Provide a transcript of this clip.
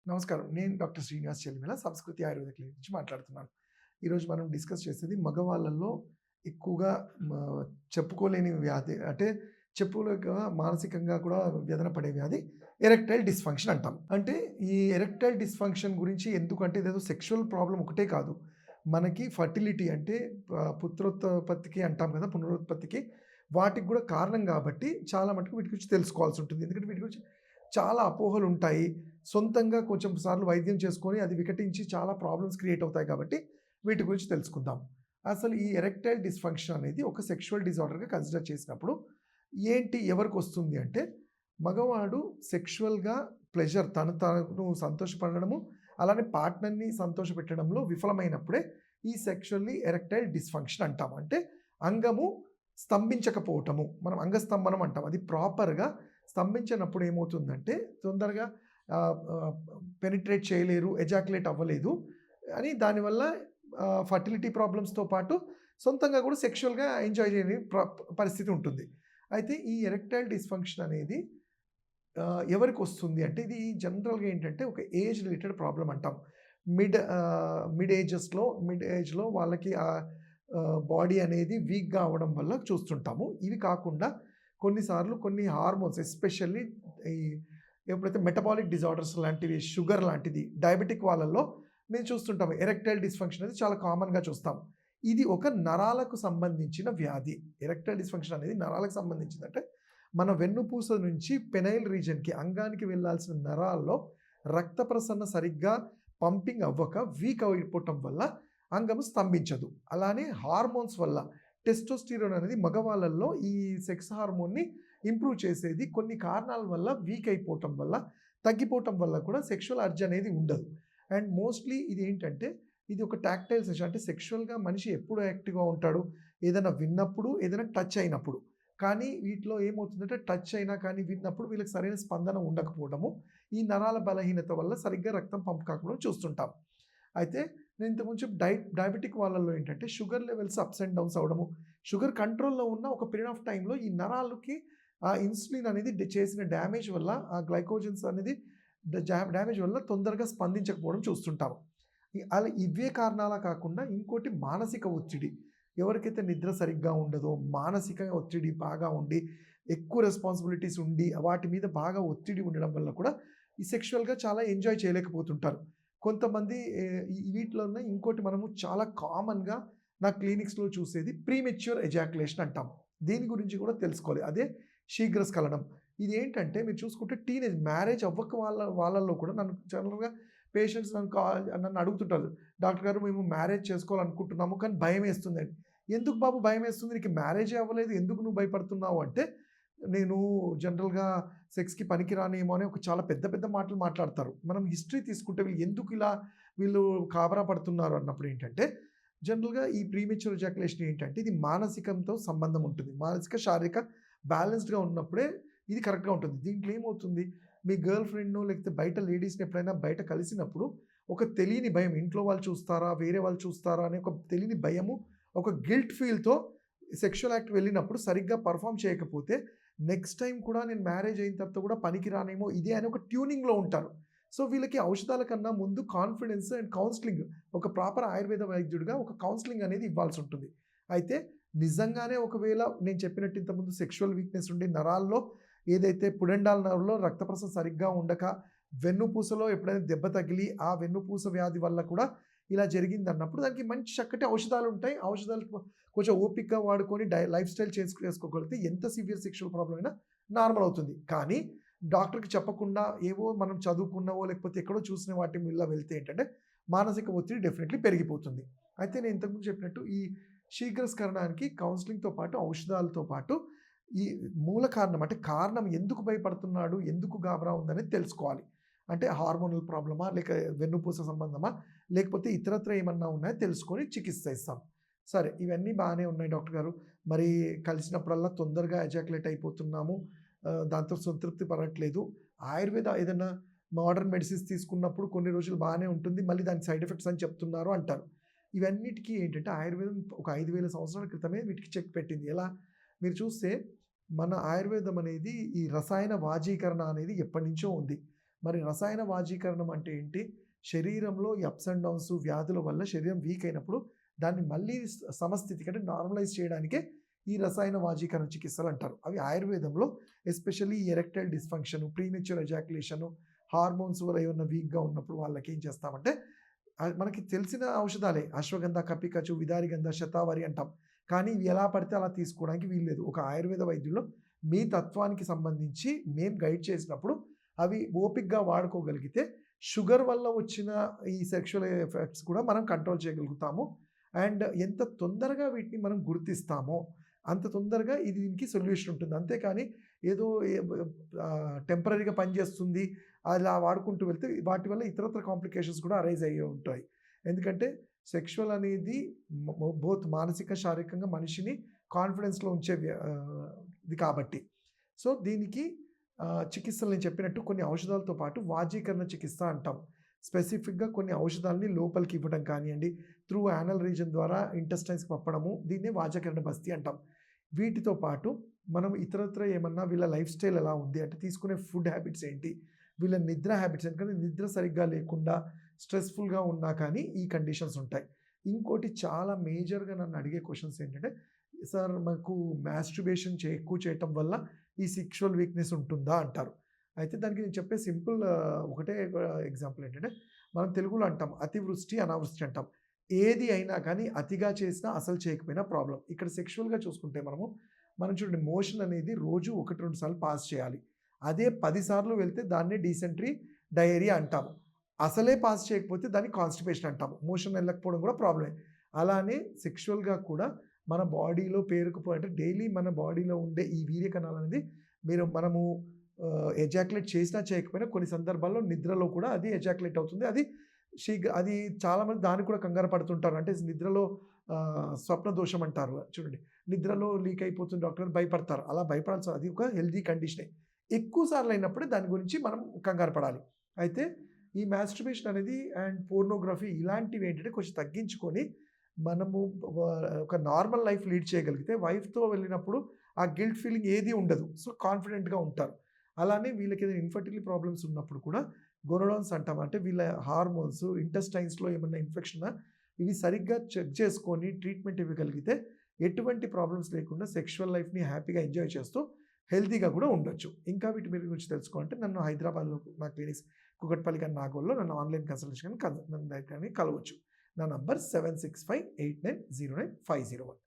నమస్కారం. నేను డాక్టర్ శ్రీనివాస్ చెల్లిమిల సంస్కృతి ఆయుర్వేద క్లినిక్ నుంచి మాట్లాడుతున్నాను. ఈరోజు మనం డిస్కస్ చేసేది మగవాళ్ళలో ఎక్కువగా మ చెప్పుకోలేని వ్యాధి అంటే చెప్పుకోలేక మానసికంగా కూడా వ్యధన పడే వ్యాధి ఎరెక్టైల్ డిస్‌ఫంక్షన్ అంటాం. అంటే ఈ ఎరెక్టైల్ డిస్‌ఫంక్షన్ గురించి ఎందుకంటే ఇదేదో సెక్సువల్ ప్రాబ్లమ్ ఒకటే కాదు. మనకి ఫర్టిలిటీ అంటే పుత్రోత్పత్తికి అంటాం కదా! పునరుత్పత్తికి వాటికి కూడా కారణం కాబట్టి చాలా మటుకు వీటి గురించి తెలుసుకోవాల్సి ఉంటుంది. ఎందుకంటే వీటి గురించి చాలా అపోహలుంటాయి. సొంతంగా కొంచెం సార్లు వైద్యం చేసుకొని అది వికటించి చాలా ప్రాబ్లమ్స్ క్రియేట్ అవుతాయి కాబట్టి వీటి గురించి తెలుసుకుందాం. అసలు ఈ ఎరెక్టైల్ డిస్‌ఫంక్షన్ అనేది ఒక సెక్షువల్ డిజార్డర్‌గా కన్సిడర్ చేసినప్పుడు ఎవరికొస్తుంది అంటే మగవాడు సెక్షువల్‌గా ప్లెజర్ తాను సంతోషపడడము, అలానే పార్ట్నర్‌ని సంతోషపెట్టడంలో విఫలమైనప్పుడే ఈ సెక్షువల్లీ ఎరెక్టైల్ డిస్‌ఫంక్షన్ అంటాం. అంటే అంగము స్తంభించకపోవటము. మనం అంగస్తంభనం అంటాం. అది ప్రాపర్‌గా స్తంభించినప్పుడు ఏమవుతుందంటే తొందరగా పెనిట్రేట్ చేయలేరు, ఎజాక్యులేట్ అవ్వలేదు అని దానివల్ల ఫర్టిలిటీ ప్రాబ్లమ్స్‌తో పాటు సొంతంగా కూడా సెక్షువల్‌గా ఎంజాయ్ చేయని పరిస్థితి ఉంటుంది. అయితే ఈ ఎరెక్టైల్ డిస్‌ఫంక్షన్ అనేది ఎవరికొస్తుంది అంటే ఇది జనరల్‌గా ఏంటంటే ఒక ఏజ్ రిలేటెడ్ ప్రాబ్లమ్ అంటాం. మిడ్ ఏజ్‌లో వాళ్ళకి బాడీ అనేది వీక్‌గా అవ్వడం వల్ల చూస్తుంటాము. ఇవి కాకుండా కొన్నిసార్లు కొన్ని హార్మోన్స్ ఎస్పెషల్లీ ఈ ఎప్పుడైతే మెటబాలిక్ డిజార్డర్స్ లాంటివి, షుగర్ లాంటిది, డయాబెటిక్ వాళ్ళల్లో మేము చూస్తుంటాము. ఎరెక్టైల్ డిస్‌ఫంక్షన్ అనేది చాలా కామన్‌గా చూస్తాం. ఇది ఒక నరాలకు సంబంధించిన వ్యాధి. ఎరెక్టైల్ డిస్‌ఫంక్షన్ అనేది నరాలకు సంబంధించిందంటే మన వెన్నుపూస నుంచి పెనైల్ రీజియన్‌కి అంగానికి వెళ్ళాల్సిన నరాల్లో రక్త ప్రసరణ సరిగ్గా పంపింగ్ అవ్వక వీక్ అయిపోవటం వల్ల అంగము స్తంభించదు. అలానే హార్మోన్స్ వల్ల టెస్టోస్టిరోన్ అనేది మగవాళ్ళల్లో ఈ సెక్స్ హార్మోన్‌ని ఇంప్రూవ్ చేసేది కొన్ని కారణాల వల్ల వీక్ అయిపోవటం వల్ల, తగ్గిపోవటం వల్ల కూడా సెక్షువల్ అర్జ్ అనేది ఉండదు. అండ్ మోస్ట్‌లీ ఇది ఏంటంటే ఇది ఒక టాక్టైల్ సెషన్ అంటే సెక్షువల్‌గా మనిషి ఎప్పుడు యాక్టివ్‌గా ఉంటాడు? ఏదైనా విన్నప్పుడు, ఏదైనా టచ్ అయినప్పుడు. కానీ వీటిలో ఏమవుతుందంటే టచ్ అయినా కానీ విన్నప్పుడు వీళ్ళకి సరైన స్పందన ఉండకపోవడము, ఈ నరాల బలహీనత వల్ల సరిగ్గా రక్తం పంప్ కాకపోవడం చూస్తుంటాం. అయితే నేను ఇంతకుముందు డయాబెటిక్ వాళ్ళలో ఏంటంటే sugar levels ups and downs అవ్వడము, షుగర్ కంట్రోల్‌లో ఉన్న ఒక పీరియడ్ ఆఫ్ టైమ్‌లో ఈ నరాలకి ఆ ఇన్సులిన్ అనేది చేసిన డ్యామేజ్ వల్ల ఆ గ్లైకోజన్స్ అనేది డ్యామేజ్ వల్ల తొందరగా స్పందించకపోవడం చూస్తుంటాము. అలా ఇవే కారణాలా కాకుండా ఇంకోటి మానసిక ఒత్తిడి. ఎవరికైతే నిద్ర సరిగ్గా ఉండదో, మానసిక ఒత్తిడి బాగా ఉండి, ఎక్కువ రెస్పాన్సిబిలిటీస్ ఉండి, వాటి మీద బాగా ఒత్తిడి ఉండడం వల్ల కూడా ఈ సెక్షువల్‌గా చాలా ఎంజాయ్ చేయలేకపోతుంటారు. కొంతమంది వీటిలోనే ఇంకోటి మనము చాలా కామన్‌గా నా క్లినిక్స్‌లో చూసేది ప్రీమెచ్యూర్ ఎజాక్యులేషన్ అంటాం. దీని గురించి కూడా తెలుసుకోవాలి. అదే శీఘ్రస్ఖలనం. ఇదేంటంటే మీరు చూసుకుంటే మ్యారేజ్ అవ్వక వాళ్ళలో కూడా నన్ను జనరల్‌గా పేషెంట్స్ నన్ను అడుగుతుంటారు. డాక్టర్ గారు మేము మ్యారేజ్ చేసుకోవాలనుకుంటున్నాము కానీ భయమేస్తుందని. ఎందుకు బాబు భయమేస్తుంది? నీకు మ్యారేజే అవ్వలేదు. ఎందుకు నువ్వు భయపడుతున్నావు అంటే, నేను జనరల్‌గా సెక్స్‌కి పనికిరానేమో అని ఒక చాలా పెద్ద పెద్ద మాటలు మాట్లాడతారు. మనం హిస్టరీ తీసుకుంటే వీళ్ళు గాబరా పడుతున్నారు అన్నప్పుడు ఏంటంటే, జనరల్‌గా ఈ ప్రీమెచ్యూర్ ఎజాక్యులేషన్ ఏంటంటే ఇది మానసికంతో సంబంధం ఉంటుంది. మానసిక, శారీరక బ్యాలెన్స్డ్‌గా ఉన్నప్పుడే ఇది కరెక్ట్‌గా ఉంటుంది. దీంట్లో ఏమవుతుంది, మీ గర్ల్ ఫ్రెండ్‌నో లేకపోతే బయట లేడీస్‌ని ఎప్పుడైనా బయట కలిసినప్పుడు ఒక తెలియని భయం, ఇంట్లో వాళ్ళు చూస్తారా? వేరే వాళ్ళు చూస్తారా? అనే ఒక తెలియని భయము, ఒక గిల్ట్ ఫీల్‌తో సెక్షువల్ యాక్ట్ వెళ్ళినప్పుడు సరిగ్గా పెర్ఫార్మ్ చేయకపోతే నెక్స్ట్ టైమ్ కూడా నేను మ్యారేజ్ అయిన తర్వాత కూడా పనికిరానేమో ఇదే అని ఒక ట్యూనింగ్‌లో ఉంటారు. సో, వీళ్ళకి ఔషధాల కన్నా ముందు కాన్ఫిడెన్స్ అండ్ కౌన్సెలింగ్ ఒక ప్రాపర్ ఆయుర్వేద వైద్యుడిగా ఒక కౌన్సెలింగ్ అనేది ఇవ్వాల్సి ఉంటుంది. అయితే నిజంగానే ఒకవేళ నేను చెప్పినట్టు ఇంతకుముందు సెక్షువల్ వీక్‌నెస్ ఉండి నరాల్లో ఏదైతే పుడెండాల్ నర్వ్‌లో రక్త ప్రసరణ సరిగ్గా ఉండక వెన్నుపూసలో ఎప్పుడైనా దెబ్బ తగిలి ఆ వెన్నుపూస వ్యాధి వల్ల కూడా ఇలా జరిగిందన్నప్పుడు దానికి మంచి చక్కటి ఔషధాలుంటాయి. ఔషధాలు కొంచెం ఓపికగా వాడుకొని లైఫ్ స్టైల్ చేసుకోగలిగితే ఎంత సివియర్ సెక్షువల్ ప్రాబ్లమ్ అయినా నార్మల్ అవుతుంది. కానీ డాక్టర్‌కి చెప్పకుండా ఏవో మనం చదువుకున్నవో లేకపోతే ఎక్కడో చూసిన వాటి వల్ల వెళ్తే ఏంటంటే మానసిక ఒత్తిడి డెఫినెట్‌లీ పెరిగిపోతుంది. అయితే నేను ఇంతకుముందు చెప్పినట్టు ఈ శీఘ్రస్ఖలనానికి కౌన్సెలింగ్‌తో పాటు, ఔషధాలతో పాటు ఈ మూల కారణం అంటే కారణం ఎందుకు భయపడుతున్నాడు? ఎందుకు గాబరా ఉందనేది తెలుసుకోవాలి. అంటే హార్మోనల్ ప్రాబ్లమా? లేక వెన్నుపూస సంబంధమా? లేకపోతే ఇతరత్రా ఏమన్నా ఉన్నాయా తెలుసుకొని చికిత్స ఇస్తాం. సరే ఇవన్నీ బానే ఉన్నాయి డాక్టర్ గారు. మరి కలిసినప్పుడల్లా తొందరగా ఎజాక్యులేట్ అయిపోతున్నాము. దాంతో సంతృప్తి పడట్లేదు. ఆయుర్వేద ఏదన్నా మోడర్న్ మెడిసిన్స్ తీసుకున్నప్పుడు కొన్ని రోజులు బానే ఉంటుంది. మళ్ళీ దానికి సైడ్ ఎఫెక్ట్స్ అని చెప్తున్నారు అంటారు. ఇవన్నిటికి ఏంటంటే ఆయుర్వేదం ఒక 5000 సంవత్సరాల క్రితమే వీటికి చెక్ పెట్టింది. ఎలా? మీరు చూస్తే మన ఆయుర్వేదం అనేది ఈ రసాయన వాజీకరణ అనేది ఎప్పటినుంచో ఉంది. మరి రసాయన వాజీకరణం అంటే ఏంటి? శరీరంలో ఈ అప్స్ అండ్ డౌన్స్ వ్యాధుల వల్ల శరీరం వీక్ అయినప్పుడు దాన్ని మళ్ళీ సమస్థితికి అంటే నార్మలైజ్ చేయడానికే ఈ రసాయన వాజీకరణ చికిత్సలు అంటారు. అవి ఆయుర్వేదంలో especially erectile dysfunction, premature ejaculation, hormones వల్ల ఏమన్నా వీక్‌గా ఉన్నప్పుడు వాళ్ళకి ఏం చేస్తామంటే మనకి తెలిసిన ఔషధాలే అశ్వగంధ, కపికచు, విదారిగంధ, శతావరి అంటాం. కానీ ఇవి ఎలా పడితే అలా తీసుకోవడానికి వీల్లేదు. ఒక ఆయుర్వేద వైద్యుల్లో మీ తత్వానికి సంబంధించి మేము గైడ్ చేసినప్పుడు అవి ఓపికగా వాడుకోగలిగితే షుగర్ వల్ల వచ్చిన ఈ సెక్షువల్ ఎఫెక్ట్స్ కూడా మనం కంట్రోల్ చేయగలుగుతాము. అండ్ ఎంత తొందరగా వీటిని మనం గుర్తిస్తామో అంత తొందరగా ఇది దీనికి సొల్యూషన్ ఉంటుంది. అంతేకాని ఏదో టెంపరరీగా పనిచేస్తుంది అలా వాడుకుంటూ వెళ్తే వాటి వల్ల ఇతరత్ర కాంప్లికేషన్స్ కూడా అరైజ్ అయ్యే ఉంటాయి. ఎందుకంటే సెక్షువల్ అనేది బోత్ మానసిక, శారీరకంగా మనిషిని కాన్ఫిడెన్స్‌లో ఉంచే ఇది కాబట్టి. సో, దీనికి చికిత్సలు నేను చెప్పినట్టు కొన్ని ఔషధాలతో పాటు వాజీకరణ చికిత్స అంటాం. స్పెసిఫిక్‌గా కొన్ని ఔషధాలని లోపలికి ఇవ్వడం కానియండి, త్రూ యానల్ రీజన్ ద్వారా ఇంటెస్టైన్స్‌కి పంపడము, దీన్నే వాజీకరణ బస్తీ అంటాం. వీటితో పాటు మనం ఇతరత్ర ఏమన్నా వీళ్ళ లైఫ్ స్టైల్ ఎలా ఉంది అంటే తీసుకునే ఫుడ్ హ్యాబిట్స్ ఏంటి, వీళ్ళ నిద్ర హ్యాబిట్స్ ఎందుకంటే నిద్ర సరిగ్గా లేకుండా స్ట్రెస్‌ఫుల్‌గా ఉన్నా కానీ ఈ కండిషన్స్ ఉంటాయి. ఇంకోటి చాలా మేజర్‌గా నన్ను అడిగే క్వెషన్స్ ఏంటంటే, సార్ మాకు మాస్టర్బేషన్ ఎక్కువ చేయటం వల్ల ఈ సెక్షువల్ వీక్‌నెస్ ఉంటుందా అంటారు. అయితే దానికి నేను చెప్పే సింపుల్ ఒకటే ఎగ్జాంపుల్ ఏంటంటే, మనం తెలుగులో అంటాం అతివృష్టి, అనావృష్టి అంటాం. ఏది అయినా కానీ అతిగా చేసినా అసలు చేయకపోయినా ప్రాబ్లమ్. ఇక్కడ సెక్షువల్‌గా చూసుకుంటే మనం చూడండి మోషన్ అనేది రోజు 1, 2 సార్లు పాస్ చేయాలి. అదే 10 సార్లు వెళ్తే దాన్నే డీసెంట్రీ, డయేరియా అంటాము. అసలే పాస్ చేయకపోతే దాన్ని కాన్‌స్టిపేషన్ అంటాము. మోషన్ వెళ్ళకపోవడం కూడా ప్రాబ్లమే. అలానే సెక్షువల్‌గా కూడా మన బాడీలో అంటే డైలీ మన బాడీలో ఉండే ఈ వీర్య కణాలు అనేది మనము ఎజాక్యులేట్ చేసినా చేయకపోయినా కొన్ని సందర్భాల్లో నిద్రలో కూడా అది ఎజాక్యులేట్ అవుతుంది. అది చాలామంది దానికి కూడా కంగారు పడుతుంటారు. అంటే నిద్రలో స్వప్న దోషం అంటారు. చూడండి నిద్రలో లీక్ అయిపోతుంది డాక్టర్ అని భయపడతారు. అలా భయపడాల్సిన అది ఒక హెల్తీ కండిషనే. ఎక్కువ సార్లు అయినప్పుడే దాని గురించి మనం కంగారు పడాలి. అయితే ఈ మాస్టర్బేషన్ అనేది అండ్ పోర్నోగ్రఫీ ఇలాంటివి ఏంటంటే కొంచెం తగ్గించుకొని మనము ఒక నార్మల్ లైఫ్ లీడ్ చేయగలిగితే వైఫ్‌తో వెళ్ళినప్పుడు ఆ గిల్ట్ ఫీలింగ్ ఏది ఉండదు. సో, కాన్ఫిడెంట్‌గా ఉంటారు. అలానే వీళ్ళకి ఏదైనా ఇన్ఫర్టిలిటీ ప్రాబ్లమ్స్ ఉన్నప్పుడు కూడా గొనోడాన్స్ అంటాం. అంటే వీళ్ళ హార్మోన్స్, ఇంటెస్టైన్స్‌లో ఏమన్నా ఇన్ఫెక్షనా ఇవి సరిగ్గా చెక్ చేసుకొని ట్రీట్మెంట్ ఇవ్వగలిగితే ఎటువంటి ప్రాబ్లమ్స్ లేకుండా సెక్షువల్ లైఫ్‌ని హ్యాపీగా ఎంజాయ్ చేస్తూ హెల్తీగా కూడా ఉండొచ్చు. ఇంకా వీటి గురించి తెలుసుకోవాలంటే నన్ను హైదరాబాద్‌లో నా క్లినిక్స్ కూకట్పల్లి గాని, నాగోల్లో నన్ను ఆన్‌లైన్ కన్సల్టేషన్ నన్ను కలవచ్చు. నా నంబర్ 7658909501.